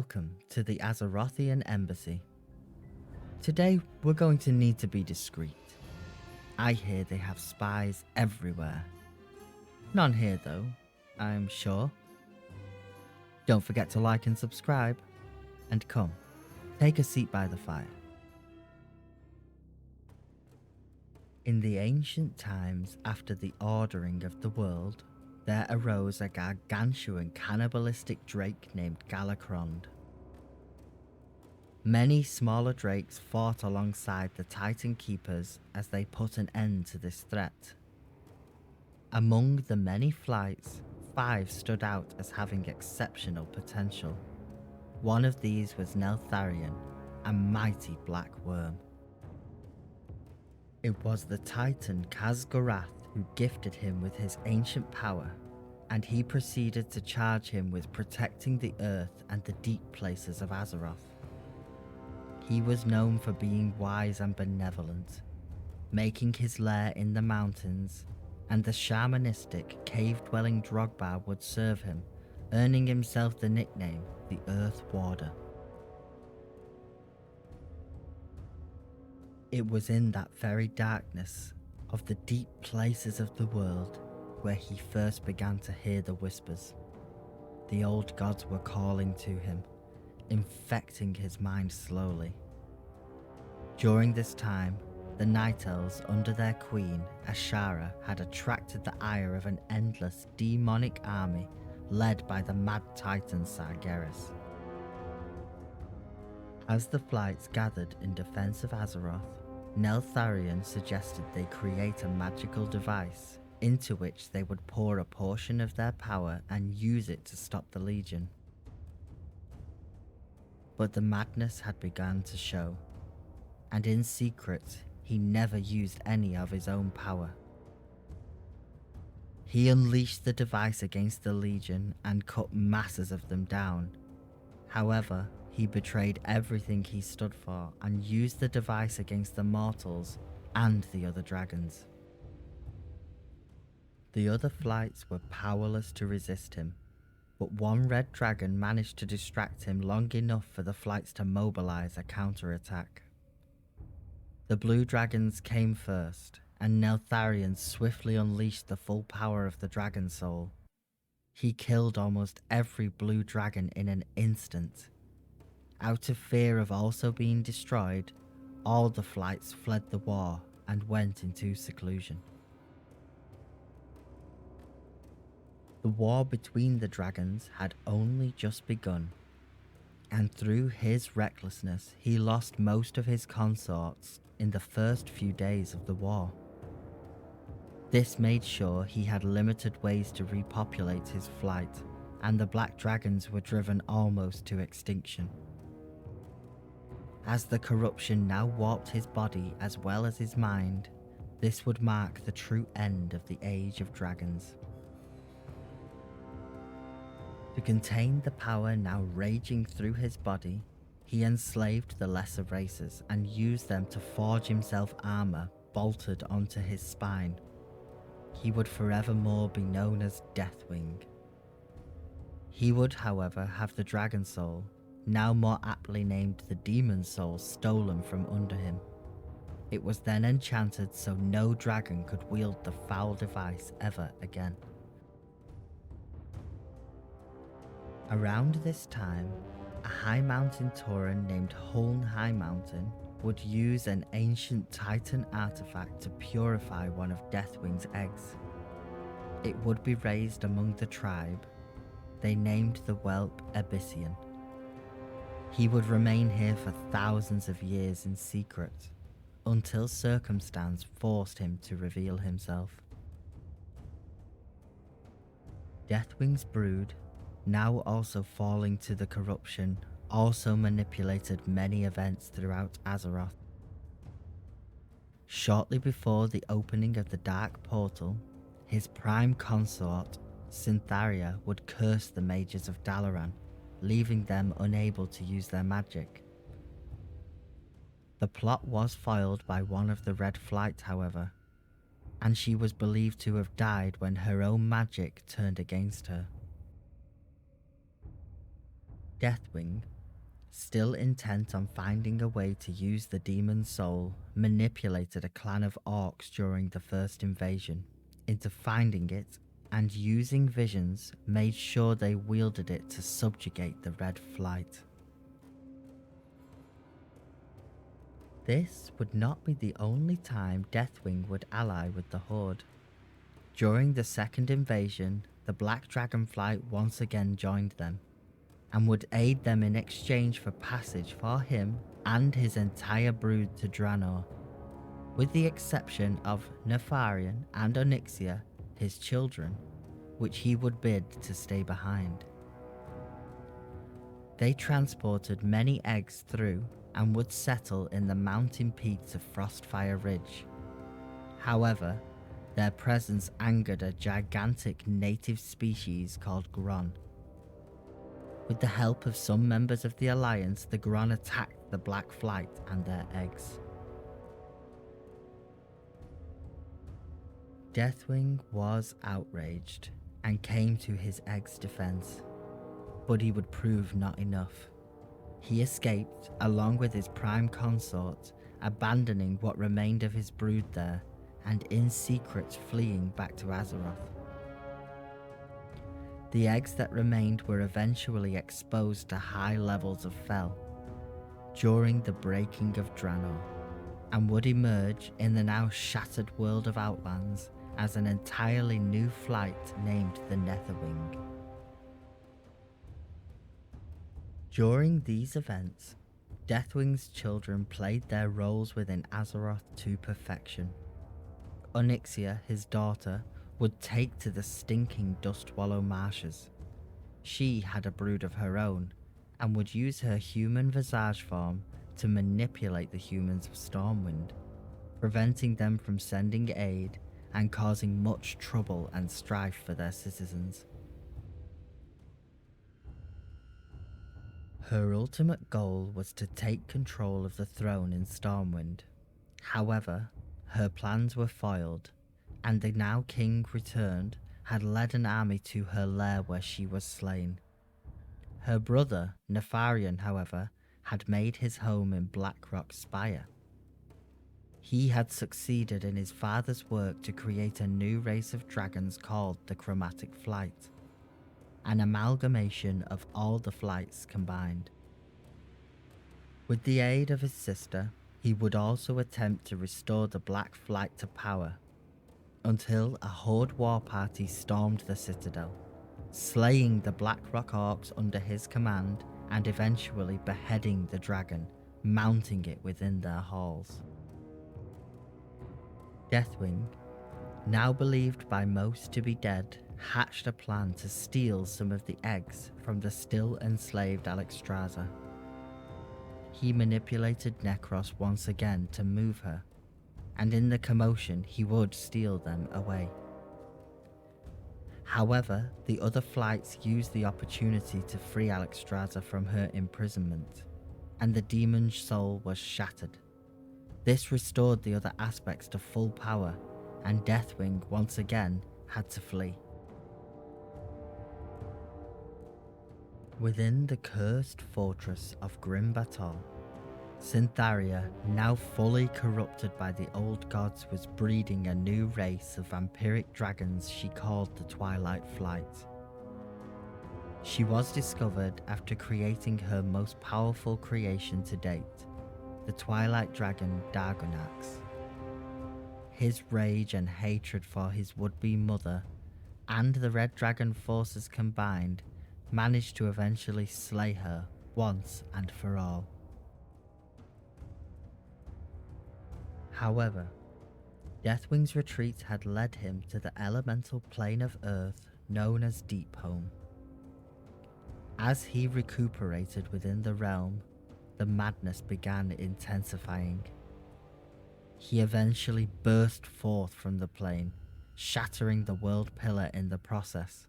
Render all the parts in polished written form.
Welcome to the Azerothian Embassy. Today we're going to need to be discreet. I hear they have spies everywhere. None here though, I'm sure. Don't forget to like and subscribe. And come, take a seat by the fire. In the ancient times after the ordering of the world, there arose a gargantuan cannibalistic drake named Galakrond. Many smaller drakes fought alongside the Titan Keepers as they put an end to this threat. Among the many flights, 5 stood out as having exceptional potential. One of these was Neltharion, a mighty black worm. It was the Titan Khaz'goroth who gifted him with his ancient power, and he proceeded to charge him with protecting the earth and the deep places of Azeroth. He was known for being wise and benevolent, making his lair in the mountains, and the shamanistic, cave-dwelling Drogba would serve him, earning himself the nickname the Earthwarder. It was in that very darkness of the deep places of the world where he first began to hear the whispers. The old gods were calling to him, infecting his mind slowly. During this time, the Night Elves under their queen, Ashara, had attracted the ire of an endless demonic army led by the mad titan Sargeras. As the flights gathered in defense of Azeroth, Neltharion suggested they create a magical device into which they would pour a portion of their power and use it to stop the Legion. But the madness had begun to show, and in secret he never used any of his own power. He unleashed the device against the Legion and cut masses of them down. However, he betrayed everything he stood for and used the device against the mortals and the other dragons. The other flights were powerless to resist him, but one red dragon managed to distract him long enough for the flights to mobilize a counterattack. The blue dragons came first, and Neltharion swiftly unleashed the full power of the Dragon Soul. He killed almost every blue dragon in an instant. Out of fear of also being destroyed, all the flights fled the war and went into seclusion. The war between the dragons had only just begun, and through his recklessness he lost most of his consorts in the first few days of the war. This made sure he had limited ways to repopulate his flight, and the black dragons were driven almost to extinction. As the corruption now warped his body as well as his mind, this would mark the true end of the Age of Dragons. To contain the power now raging through his body, he enslaved the lesser races and used them to forge himself armor bolted onto his spine. He would forevermore be known as Deathwing. He would, however, have the Dragon Soul, now more aptly named the Demon Soul, stolen from under him. It was then enchanted so no dragon could wield the foul device ever again. Around this time, a high mountain Tauren named Huln High Mountain would use an ancient Titan artifact to purify one of Deathwing's eggs. It would be raised among the tribe. They named the whelp Ebyssian. He would remain here for thousands of years in secret, until circumstance forced him to reveal himself. Deathwing's brood, now also falling to the corruption, also manipulated many events throughout Azeroth. Shortly before the opening of the Dark Portal, his prime consort, Syntharia, would curse the mages of Dalaran, leaving them unable to use their magic. The plot was foiled by one of the Red Flight, however, and she was believed to have died when her own magic turned against her. Deathwing, still intent on finding a way to use the demon's soul, manipulated a clan of orcs during the first invasion into finding it, and using visions made sure they wielded it to subjugate the Red Flight. This would not be the only time Deathwing would ally with the Horde. During the second invasion, the Black Dragonflight once again joined them, and would aid them in exchange for passage for him and his entire brood to Draenor, with the exception of Nefarian and Onyxia, his children, which he would bid to stay behind. They transported many eggs through and would settle in the mountain peaks of Frostfire Ridge. However, their presence angered a gigantic native species called Gron. With the help of some members of the Alliance, the Gron attacked the Black Flight and their eggs. Deathwing was outraged and came to his egg's defense, but he would prove not enough. He escaped along with his prime consort, abandoning what remained of his brood there and in secret fleeing back to Azeroth. The eggs that remained were eventually exposed to high levels of fel during the breaking of Draenor, and would emerge in the now shattered world of Outlands as an entirely new flight named the Netherwing. During these events, Deathwing's children played their roles within Azeroth to perfection. Onyxia, his daughter, would take to the stinking Dustwallow marshes. She had a brood of her own, and would use her human visage form to manipulate the humans of Stormwind, preventing them from sending aid and causing much trouble and strife for their citizens. Her ultimate goal was to take control of the throne in Stormwind. However, her plans were foiled, and the now king returned had led an army to her lair where she was slain. Her brother, Nefarian, however, had made his home in Blackrock Spire. He had succeeded in his father's work to create a new race of dragons called the Chromatic Flight, an amalgamation of all the flights combined. With the aid of his sister, he would also attempt to restore the Black Flight to power, until a Horde war party stormed the citadel, slaying the Blackrock Orcs under his command and eventually beheading the dragon, mounting it within their halls. Deathwing, now believed by most to be dead, hatched a plan to steal some of the eggs from the still enslaved Alexstrasza. He manipulated Necros once again to move her, and in the commotion he would steal them away. However, the other flights used the opportunity to free Alexstrasza from her imprisonment, and the demon's soul was shattered. This restored the other aspects to full power, and Deathwing once again had to flee. Within the cursed fortress of Grim Batol, Syntharia, now fully corrupted by the old gods, was breeding a new race of vampiric dragons she called the Twilight Flight. She was discovered after creating her most powerful creation to date, the Twilight Dragon Dargonax. His rage and hatred for his would-be mother and the Red Dragon forces combined managed to eventually slay her once and for all. However, Deathwing's retreat had led him to the elemental plane of Earth known as Deepholm. As he recuperated within the realm, the madness began intensifying. He eventually burst forth from the plane, shattering the world pillar in the process.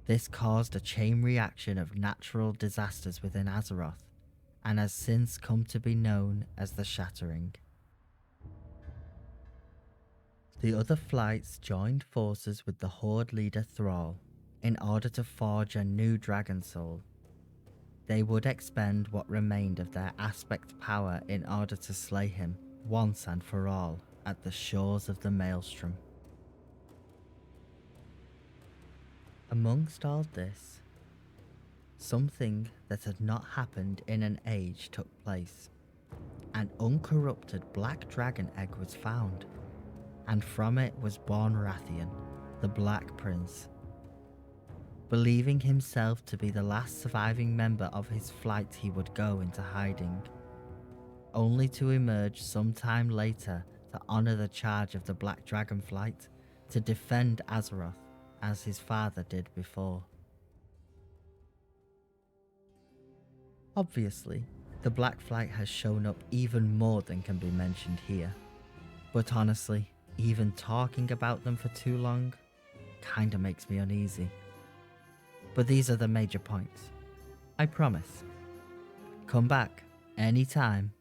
This caused a chain reaction of natural disasters within Azeroth, and has since come to be known as the Shattering. The other flights joined forces with the Horde leader Thrall in order to forge a new dragon soul. they would expend what remained of their aspect power in order to slay him once and for all at the shores of the Maelstrom. Amongst all this, something that had not happened in an age took place. An uncorrupted black dragon egg was found, and from it was born Wrathion, the Black Prince. Believing himself to be the last surviving member of his flight, he would go into hiding, only to emerge sometime later to honour the charge of the Black Dragonflight, to defend Azeroth as his father did before. Obviously, the Black Flight has shown up even more than can be mentioned here, but honestly, even talking about them for too long kinda makes me uneasy. But these are the major points. I promise. Come back anytime